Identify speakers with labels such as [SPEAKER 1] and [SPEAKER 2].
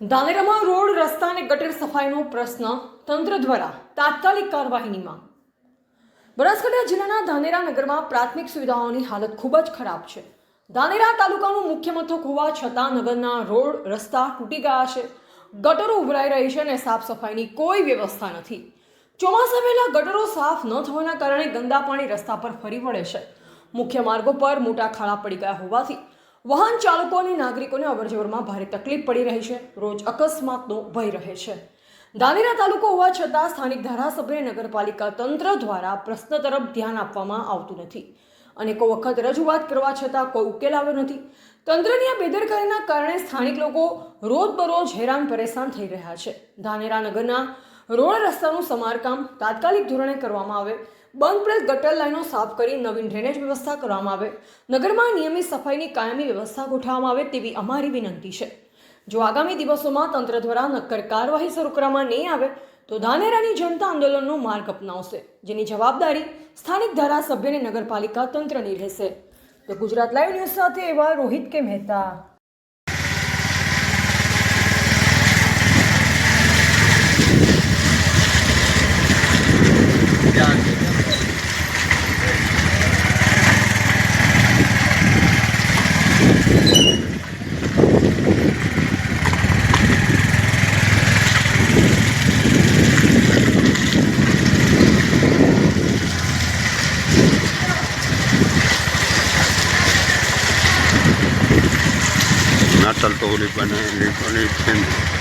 [SPEAKER 1] ધાનેરામાં road રસ્તા અને ગટર સફાઈનો પ્રશ્ન તંત્ર દ્વારા તાત્કાલિક કાર્યવાહીની માંગ. બનાસકાંઠા જિલ્લાના ધાનેરા નગરમાં પ્રાથમિક સુવિધાઓની હાલત ખૂબ જ ખરાબ છે. ધાનેરા તાલુકાનું મુખ્ય મથક હોવા છતાં નગરના રોડ રસ્તા તૂટી ગયા છે, ગટરો ઉભરાઈ રહી છે અને સાફ સફાઈની કોઈ વ્યવસ્થા નથી. ચોમાસા પહેલા ગટરો સાફ ન થવાના કારણે ગંદા પાણી રસ્તા પર ફરી વળે છે. મુખ્ય માર્ગો પર મોટા ખાડા પડી ગયા હોવાથી વાહન ચાલકો અને નાગરિકોને અવરજવરમાં ભારે તકલીફ પડી રહી છે. રોજ અકસ્માતનો ભય રહે છે. ધાનેરા તાલુકો હોવા છતાં સ્થાનિક ધારાસભ્ય નગરપાલિકા તંત્ર દ્વારા પ્રશ્ન તરફ ધ્યાન આપવામાં આવતું નથી. અનેકો વખત રજૂઆત કરવા છતાં કોઈ ઉકેલ આવ્યો નથી. તંત્રની આ બેદરકારીના કારણે સ્થાનિક લોકો રોજબરોજ હેરાન પરેશાન થઈ રહ્યા છે. ધાનેરા નગરના રોડ રસ્તાનું સમારકામ તાત્કાલિક ધોરણે કરવામાં આવે, બંધ પડેલ ગટર લાઈનો સાફ કરી નવીન ડ્રેનેજ વ્યવસ્થા કરવામાં આવે, નગરમાં નિયમિત સફાઈની કાયમી વ્યવસ્થા ગોઠવવામાં આવે તેવી અમારી વિનંતી છે. જો આગામી દિવસોમાં તંત્ર દ્વારા નક્કર કાર્યવાહી શરૂ કરવામાં નહીં આવે તો ધાનેરાની જનતા આંદોલનનો માર્ગ અપનાવશે, જેની જવાબદારી સ્થાનિક ધારાસભ્ય અને નગરપાલિકા તંત્રની રહેશે. તો ગુજરાત લાઈવ ન્યૂઝ સાથે એવા રોહિત કે Mehta.
[SPEAKER 2] Natal to ulit ba na ulit